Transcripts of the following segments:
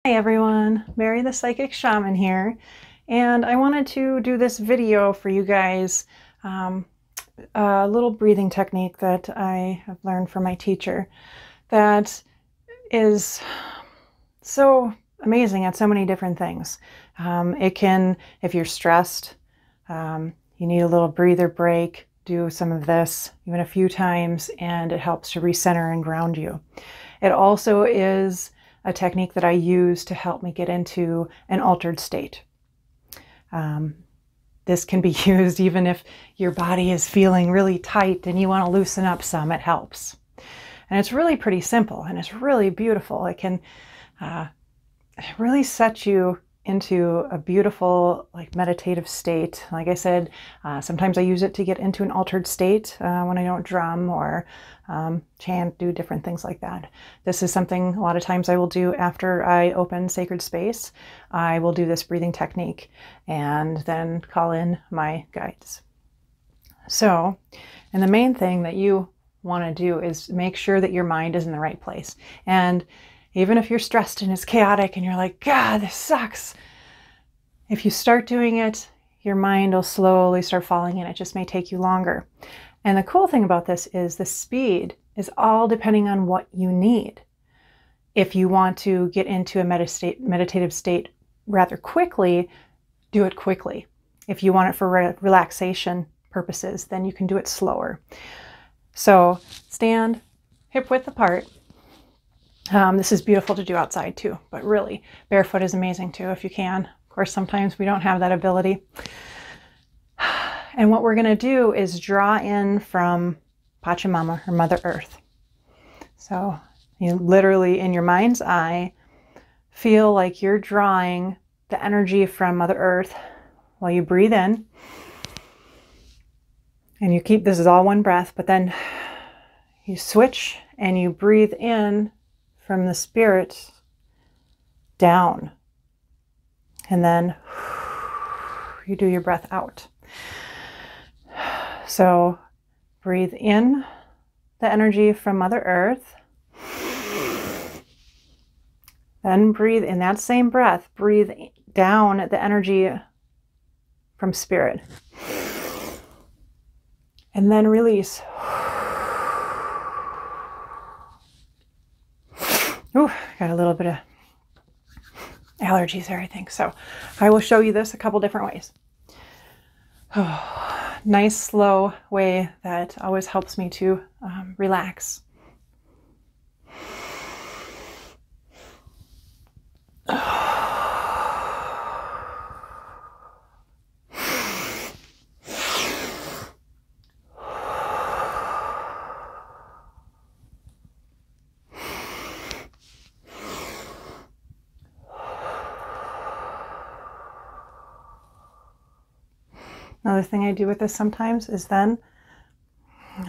Hi everyone, Mary the Psychic Shaman here, and I wanted to do this video for you guys, a little breathing technique that I have learned from my teacher that is so amazing at so many different things. It can, if you're stressed, you need a little breather break, do some of this even a few times, and it helps to recenter and ground you. It also is a technique that I use to help me get into an altered state. This can be used even if your body is feeling really tight and you want to loosen up some, it helps. And it's really pretty simple and it's really beautiful. It can really set you into a beautiful, like, meditative state. Like I said, sometimes I use it to get into an altered state when I don't drum or chant, do different things like that. This is something a lot of times I will do after I open sacred space. I will do this breathing technique and then call in my guides. So, and the main thing that you want to do is make sure that your mind is in the right place. And even if you're stressed and it's chaotic and you're like, God, this sucks, if you start doing it, your mind will slowly start falling in. It just may take you longer. And the cool thing about this is the speed is all depending on what you need. If you want to get into a meditative state rather quickly, do it quickly. If you want it for relaxation purposes, then you can do it slower. So stand hip width apart. This is beautiful to do outside too, but really barefoot is amazing too if you can. Of course, sometimes we don't have that ability. And what we're going to do is draw in from Pachamama, or Mother Earth. So you literally, in your mind's eye, feel like you're drawing the energy from Mother Earth while you breathe in. And you keep, this is all one breath, but then you switch and you breathe in from the spirit down. And then you do your breath out. So breathe in the energy from Mother Earth. Then breathe in that same breath, breathe down the energy from Spirit. And then release. Ooh, got a little bit of allergies there, I think. So I will show you this a couple different ways. Oh, nice, slow way that always helps me to relax. Another thing I do with this sometimes is then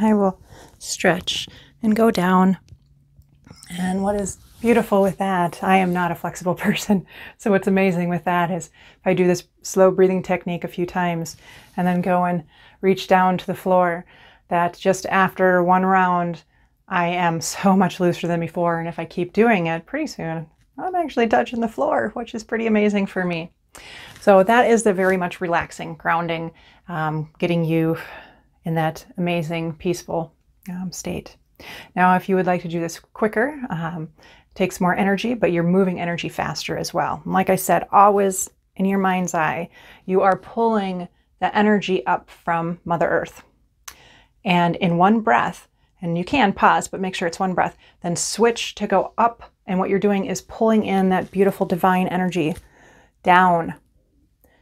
I will stretch and go down. And what is beautiful with that, I am not a flexible person. So what's amazing with that is if I do this slow breathing technique a few times and then go and reach down to the floor, that just after one round, I am so much looser than before. And if I keep doing it, pretty soon, I'm actually touching the floor, which is pretty amazing for me. So that is the very much relaxing, grounding, getting you in that amazing, peaceful state. Now, if you would like to do this quicker, it takes more energy, but you're moving energy faster as well. And like I said, always in your mind's eye, you are pulling the energy up from Mother Earth. And in one breath, and you can pause, but make sure it's one breath, then switch to go up. And what you're doing is pulling in that beautiful divine energy down.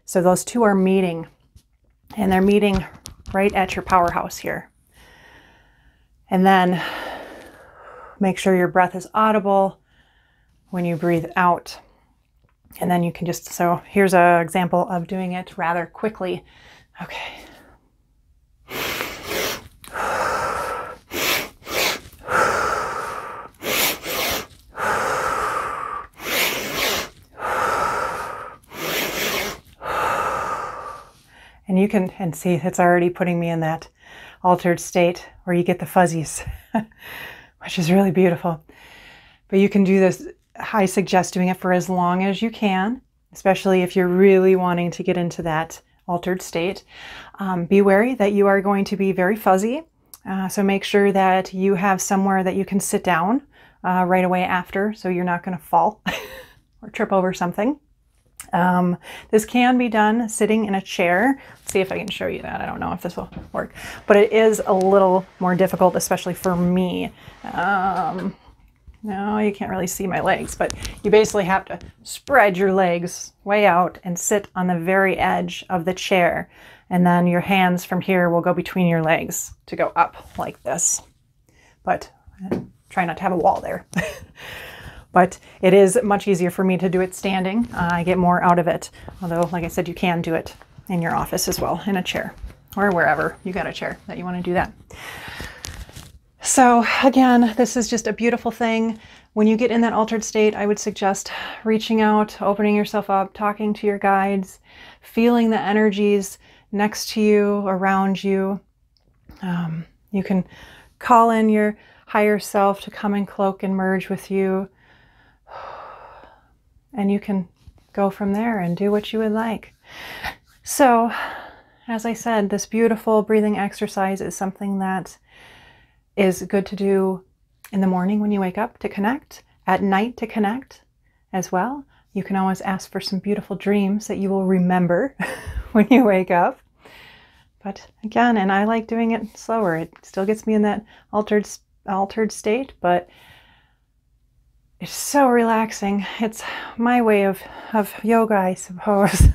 So those two are meeting, and they're meeting right at your powerhouse here. And then make sure your breath is audible when you breathe out. And then you can just, so here's an example of doing it rather quickly. Okay. And you can, and see, it's already putting me in that altered state where you get the fuzzies, which is really beautiful. But you can do this I suggest doing it for as long as you can, especially if you're really wanting to get into that altered state. Be wary that you are going to be very fuzzy. So make sure that you have somewhere that you can sit down right away after, so you're not going to fall or trip over something. This can be done sitting in a chair. Let's see if I can show you that. I don't know if this will work, but it is a little more difficult, especially for me. No, you can't really see my legs, but you basically have to spread your legs way out and sit on the very edge of the chair. And then your hands from here will go between your legs to go up like this. But try not to have a wall there. But it is much easier for me to do it standing. I get more out of it. Although, like I said, you can do it in your office as well, in a chair or wherever you got a chair that you want to do that. So again, this is just a beautiful thing. When you get in that altered state, I would suggest reaching out, opening yourself up, talking to your guides, feeling the energies next to you, around you. You can call in your higher self to come and cloak and merge with you. And you can go from there and do what you would like. So, as I said, this beautiful breathing exercise is something that is good to do in the morning when you wake up to connect, at night to connect as well. You can always ask for some beautiful dreams that you will remember when you wake up. But again, and I like doing it slower. It still gets me in that altered state, but it's so relaxing. It's my way of yoga, I suppose.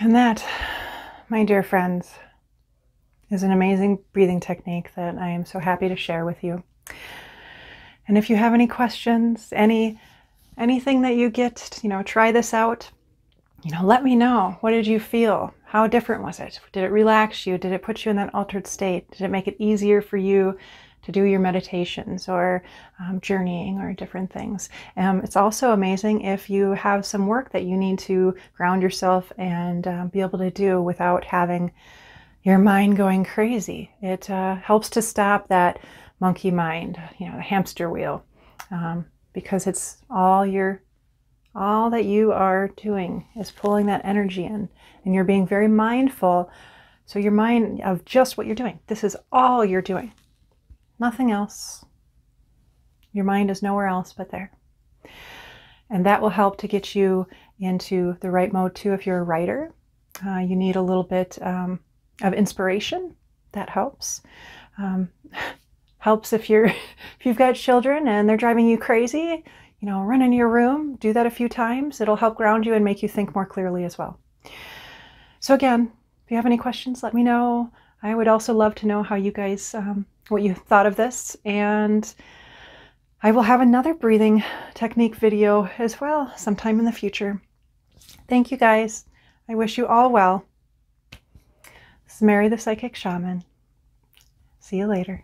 And that, my dear friends, is an amazing breathing technique that I am so happy to share with you. And if you have any questions, anything that you get, try this out, let me know. What did you feel? How different was it? Did it relax you? Did it put you in that altered state? Did it make it easier for you to do your meditations or journeying or different things? It's also amazing if you have some work that you need to ground yourself and be able to do without having your mind going crazy. It helps to stop that monkey mind, the hamster wheel, because it's all that you are doing is pulling that energy in, and you're being very mindful. So your mind of just what you're doing. This is all you're doing. Nothing else. Your mind is nowhere else but there. And that will help to get you into the right mode too. If you're a writer, you need a little bit of inspiration. That helps. Helps if you've got children and they're driving you crazy. Run in your room, do that a few times. It'll help ground you and make you think more clearly as well. So again, if you have any questions, let me know. I would also love to know how you guys, what you thought of this. And I will have another breathing technique video as well sometime in the future. Thank you guys. I wish you all well. This is Mary the Psychic Shaman. See you later.